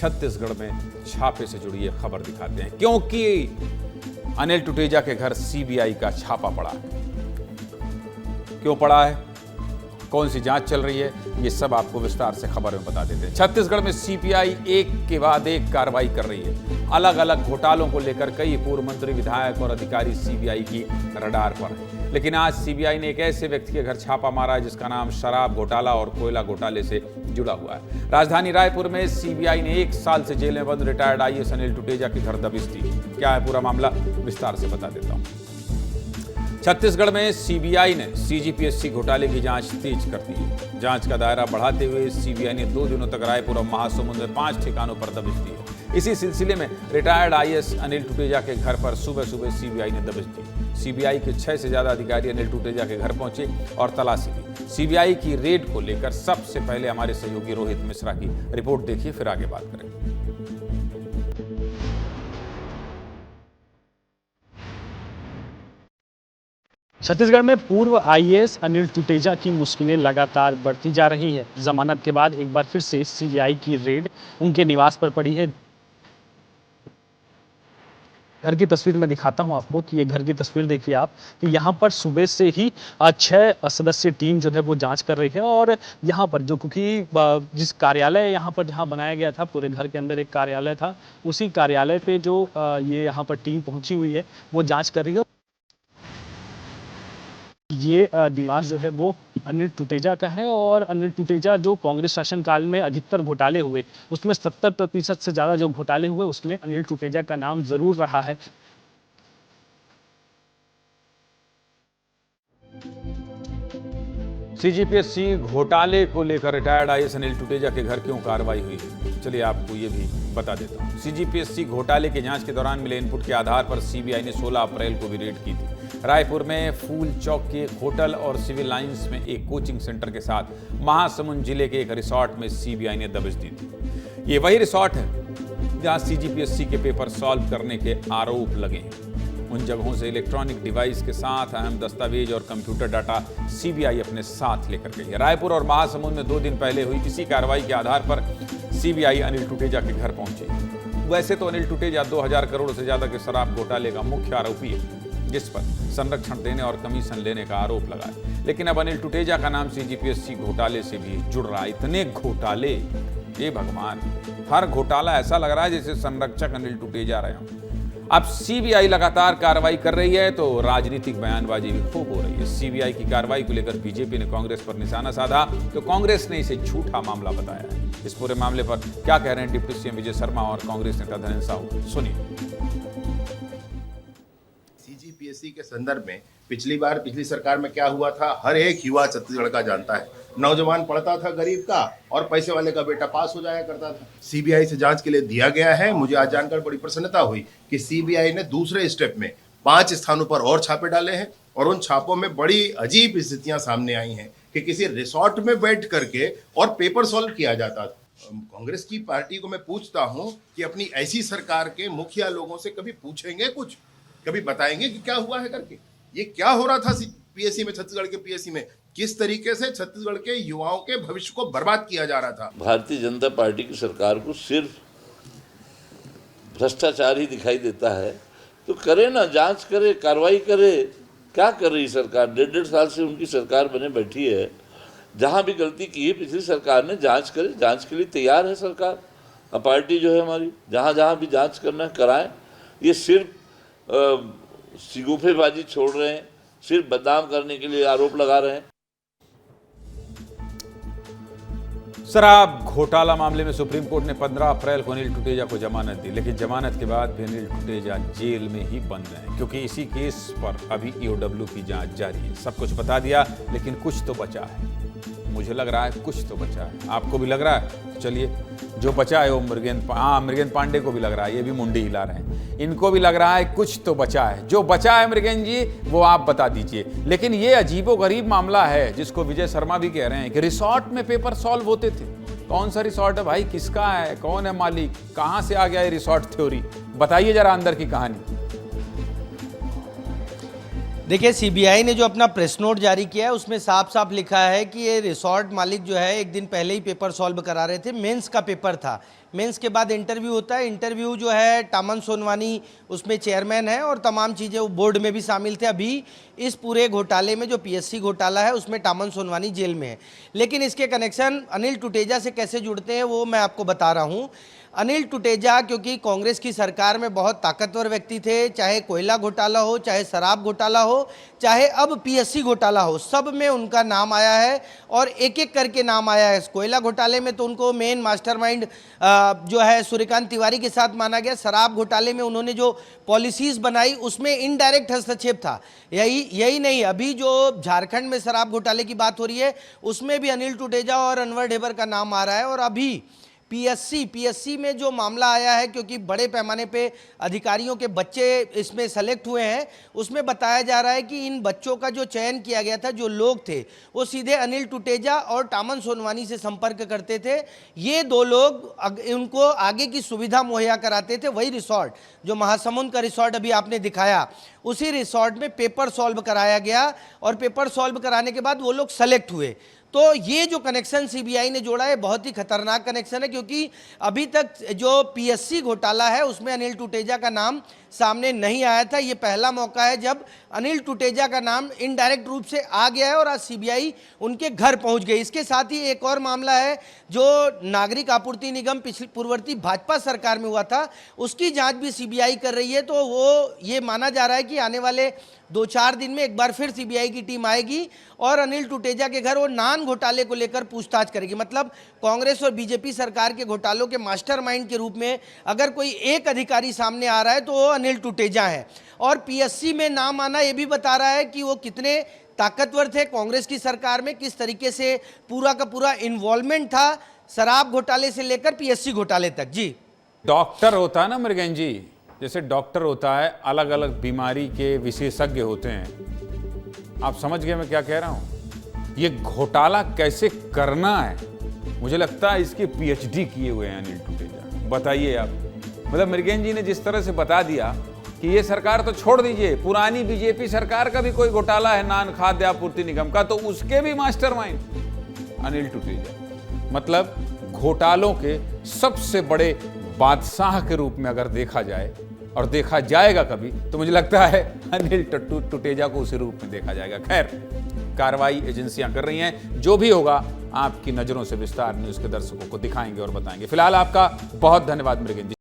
छत्तीसगढ़ में छापे से जुड़ी एक खबर दिखाते हैं, क्योंकि अनिल टुटेजा के घर सीबीआई का छापा पड़ा है। क्यों पड़ा है, कौन सी जांच चल रही है, ये सब आपको विस्तार से खबर में बता देते हैं। छत्तीसगढ़ में सीबीआई एक के बाद एक कार्रवाई कर रही है। अलग अलग घोटालों को लेकर कई पूर्व मंत्री, विधायक और अधिकारी सीबीआई की रडार पर हैं। लेकिन आज सीबीआई ने एक ऐसे व्यक्ति के घर छापा मारा है जिसका नाम शराब घोटाला और कोयला घोटाले से जुड़ा हुआ है। राजधानी रायपुर में सीबीआई ने 1 साल से जेल में बंद रिटायर्ड आईएएस अनिल टुटेजा के घर दबिश दी। क्या है पूरा मामला, विस्तार से बता देता हूं। छत्तीसगढ़ में सीबीआई ने सीजीपीएससी घोटाले की जांच तेज कर दी है। जांच का दायरा बढ़ाते हुए सीबीआई ने 2 दिनों तक रायपुर और महासमुंद में 5 ठिकानों पर दबिश दी है। इसी सिलसिले में रिटायर्ड आईएएस अनिल टुटेजा के घर पर सुबह सुबह सीबीआई ने दबिश दी। सीबीआई के 6 से ज्यादा अधिकारी अनिल टुटेजा के घर पहुंचे और तलाशी ली। सीबीआई की रेड को लेकर सबसे पहले हमारे सहयोगी रोहित मिश्रा की रिपोर्ट देखिए, फिर आगे बात करेंगे। छत्तीसगढ़ में पूर्व आईएएस अनिल टुटेजा की मुश्किलें लगातार बढ़ती जा रही है। जमानत के बाद एक बार फिर से सीबीआई की रेड उनके निवास पर पड़ी है। घर की तस्वीर मैं दिखाता हूं आपको कि ये घर की तस्वीर देखिए आप कि यहाँ पर सुबह से ही 6 सदस्यीय टीम जो है वो जांच कर रही है। और यहाँ पर जो क्योंकि जिस कार्यालय यहाँ पर जहाँ बनाया गया था, पूरे घर के अंदर एक कार्यालय था, उसी कार्यालय पे जो ये यहाँ पर टीम पहुंची हुई है वो जाँच कर रही है। ये निवास जो है वो अनिल टुटेजा का है और अनिल टुटेजा जो कांग्रेस शासनकाल में अधिकतर घोटाले हुए उसमें 70% से ज़्यादा जो घोटाले हुए उसमें अनिल टुटेजा का नाम जरूर रहा है। सीजीपीएससी घोटाले को लेकर रिटायर्ड आईएएस अनिल टुटेजा के घर क्यों कार्रवाई हुई है, चलिए आपको ये भी बता देता हूँ। सीजीपीएससी घोटाले की जांच के दौरान मिले इनपुट के आधार पर सीबीआई ने 16 अप्रैल को भी रेड की थी। रायपुर में फूल चौक के होटल और सिविल लाइंस में एक कोचिंग सेंटर के साथ महासमुंद जिले के एक रिसोर्ट में सीबीआई ने दबिश दी थी। ये वही रिसोर्ट है जहां सीजीपीएससी के पेपर सॉल्व करने के आरोप लगे हैं। उन जगहों से इलेक्ट्रॉनिक डिवाइस के साथ अहम दस्तावेज और कंप्यूटर डाटा सीबीआई अपने साथ लेकर गई है। रायपुर और महासमुंद में 2 दिन पहले हुई इसी कार्रवाई के आधार पर सीबीआई अनिल टुटेजा के घर पहुंची। वैसे तो अनिल टुटेजा 2000 करोड़ से ज्यादा के शराब घोटाले का मुख्य आरोपी है, जिस पर संरक्षण देने और कमीशन लेने का आरोप लगा है। लेकिन अब अनिल टुटेजा का नाम सीजीपीएससी घोटाले से भी जुड़ रहा है। इतने घोटाले, ये भगवान, हर घोटाला ऐसा लग रहा है जैसे संरक्षक अनिल टुटेजा रहे हों। अब सीबीआई लगातार कार्रवाई कर रही है तो राजनीतिक बयानबाजी भी खूब हो रही है। सीबीआई की कार्रवाई को लेकर बीजेपी ने कांग्रेस पर निशाना साधा तो कांग्रेस ने इसे झूठा मामला बताया है। इस पूरे मामले पर क्या कह रहे हैं डिप्टी सीएम विजय शर्मा और कांग्रेस नेता धनेंद्र साहू, सुनिए। सीजीपीएससी के संदर्भ में पिछली सरकार में क्या हुआ था, हर एक युवा छत्तीसगढ़ का जानता है। नौजवान पढ़ता था गरीब का और पैसे वाले का बेटा पास हो जाया करता था। सीबीआई से जांच के लिए दिया गया है। मुझे आज जानकर बड़ी प्रसन्नता हुई कि सीबीआई ने दूसरे स्टेप में 5 स्थानों पर और छापे डाले हैं और उन छापों में बड़ी अजीब स्थितियां सामने आई हैं कि किसी रिसोर्ट में बैठ करके और पेपर सॉल्व किया जाता था। कांग्रेस की पार्टी को मैं पूछता हूं कि अपनी ऐसी सरकार के मुखिया लोगों से कभी पूछेंगे, कुछ कभी बताएंगे कि क्या हुआ है करके, ये क्या हो रहा था पीएससी में, छत्तीसगढ़ के पीएससी में, किस तरीके से छत्तीसगढ़ के युवाओं के भविष्य को बर्बाद किया जा रहा था। भारतीय जनता पार्टी की सरकार को सिर्फ भ्रष्टाचार ही दिखाई देता है तो करे ना, जांच करे, कार्रवाई करे। क्या कर रही सरकार? 1.5 साल से उनकी सरकार बने बैठी है। जहां भी गलती की है पिछली सरकार ने, जांच करे, जांच के लिए तैयार है सरकार। अब पार्टी जो है हमारी, जहां जहां भी जांच करना है कराएं। ये सिर्फ सिगुफेबाजी छोड़ रहे हैं, सिर्फ बदनाम करने के लिए आरोप लगा रहे हैं। शराब घोटाला मामले में सुप्रीम कोर्ट ने 15 अप्रैल को अनिल टुटेजा को जमानत दी, लेकिन जमानत के बाद भी अनिल टुटेजा जेल में ही बंद हैं, क्योंकि इसी केस पर अभी ईओडब्ल्यू की जांच जारी है। सब कुछ बता दिया, लेकिन कुछ तो बचा है। मुझे लग रहा है कुछ तो बचा है, आपको भी लग रहा है? तो चलिए, जो बचा है वो मृगेंद्र पांडे को भी लग रहा है, ये भी मुंडी हिला रहे हैं, इनको भी लग रहा है कुछ तो बचा है। जो बचा है मृगेंद्र जी, वो आप बता दीजिए। लेकिन ये अजीबोगरीब मामला है जिसको विजय शर्मा भी कह रहे हैं कि रिसोर्ट में पेपर सॉल्व होते थे। कौन सा रिसोर्ट है भाई, किसका है, कौन है मालिक, कहां से आ गया ये रिसोर्ट थ्योरी, बताइए जरा अंदर की कहानी। देखिए, सीबीआई ने जो अपना प्रेस नोट जारी किया है उसमें साफ साफ लिखा है कि ये रिसोर्ट मालिक जो है एक दिन पहले ही पेपर सॉल्व करा रहे थे। मेंस का पेपर था, मेंस के बाद इंटरव्यू होता है। इंटरव्यू जो है टामन सोनवानी उसमें चेयरमैन है और तमाम चीज़ें वो बोर्ड में भी शामिल थे। अभी इस पूरे घोटाले में जो पीएससी घोटाला है उसमें टामन सोनवानी जेल में है, लेकिन इसके कनेक्शन अनिल टुटेजा से कैसे जुड़ते हैं वो मैं आपको बता रहा हूँ। अनिल टुटेजा क्योंकि कांग्रेस की सरकार में बहुत ताकतवर व्यक्ति थे, चाहे कोयला घोटाला हो, चाहे शराब घोटाला हो, चाहे अब पीएससी घोटाला हो, सब में उनका नाम आया है और एक एक करके नाम आया है। कोयला घोटाले में तो उनको मेन मास्टरमाइंड जो है सूर्यकांत तिवारी के साथ माना गया। शराब घोटाले में उन्होंने जो पॉलिसीज बनाई उसमें इनडायरेक्ट हस्तक्षेप था। यही नहीं, अभी जो झारखंड में शराब घोटाले की बात हो रही है उसमें भी अनिल टुटेजा और अनवर ढेबर का नाम आ रहा है। और अभी पीएससी में जो मामला आया है, क्योंकि बड़े पैमाने पे अधिकारियों के बच्चे इसमें सेलेक्ट हुए हैं, उसमें बताया जा रहा है कि इन बच्चों का जो चयन किया गया था, जो लोग थे वो सीधे अनिल टुटेजा और टामन सोनवानी से संपर्क करते थे। ये दो लोग उनको आगे की सुविधा मुहैया कराते थे। वही रिसोर्ट जो महासमुंद का रिसोर्ट अभी आपने दिखाया, उसी रिसोर्ट में पेपर सॉल्व कराया गया और पेपर सॉल्व कराने के बाद वो लोग सेलेक्ट हुए। तो ये जो कनेक्शन सीबीआई ने जोड़ा है बहुत ही खतरनाक कनेक्शन है, क्योंकि अभी तक जो पीएससी घोटाला है उसमें अनिल टुटेजा का नाम सामने नहीं आया था। ये पहला मौका है जब अनिल टुटेजा का नाम इनडायरेक्ट रूप से आ गया है और आज सीबीआई उनके घर पहुंच गई। इसके साथ ही एक और मामला है जो नागरिक आपूर्ति निगम पिछली पूर्ववर्ती भाजपा सरकार में हुआ था, उसकी जांच भी सीबीआई कर रही है। तो वो ये माना जा रहा है कि आने वाले 2-4 दिन में एक बार फिर सीबीआई की टीम आएगी और अनिल टुटेजा के घर वो नान घोटाले को लेकर पूछताछ करेगी। मतलब कांग्रेस और बीजेपी सरकार के घोटालों के मास्टरमाइंड के रूप में अगर कोई एक अधिकारी सामने आ रहा है तो वो अनिल टुटेजा है। और पीएससी में नाम आना ये भी बता रहा है कि वो कितने ताकतवर थे कांग्रेस की सरकार में, किस तरीके से पूरा का पूरा इन्वॉल्वमेंट था शराब घोटाले से लेकर पीएससी घोटाले तक। जी, डॉक्टर होता है ना मृगेन जी, जैसे डॉक्टर होता है, अलग अलग बीमारी के विशेषज्ञ होते हैं। आप समझ गए मैं क्या कह रहा हूं? ये घोटाला कैसे करना है, मुझे लगता है इसकी पीएचडी किए हुए हैं अनिल टुटेजा। बताइए आप, मतलब मृगेन जी ने जिस तरह से बता दिया कि ये सरकार तो छोड़ दीजिए, पुरानी बीजेपी सरकार का भी कोई घोटाला है नान खाद्य आपूर्ति निगम का, तो उसके भी मास्टरमाइंड अनिल टुटेजा। मतलब घोटालों के सबसे बड़े बादशाह के रूप में अगर देखा जाए और देखा जाएगा कभी, तो मुझे लगता है अनिल टुटेजा को उसी रूप में देखा जाएगा। खैर, कार्रवाई एजेंसियां कर रही हैं, जो भी होगा आपकी नजरों से विस्तार न्यूज़ के दर्शकों को दिखाएंगे और बताएंगे। फिलहाल आपका बहुत धन्यवाद मृगेन जी।